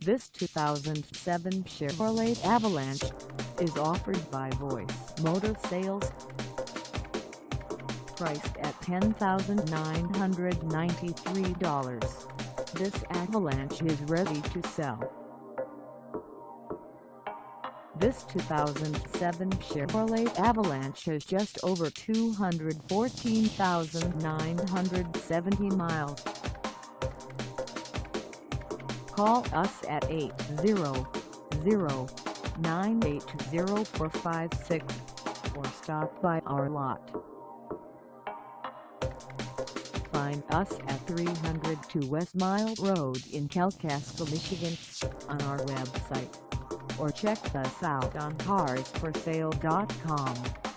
This 2007 Chevrolet Avalanche is offered by Voice Motor Sales. Priced at $10,993, this Avalanche is ready to sell. This 2007 Chevrolet Avalanche has just over 214,970 miles. Call us at 800-980-456 or stop by our lot. Find us at 302 West Mile Road in Kalkaska, Michigan on our website, or check us out on carsforsale.com.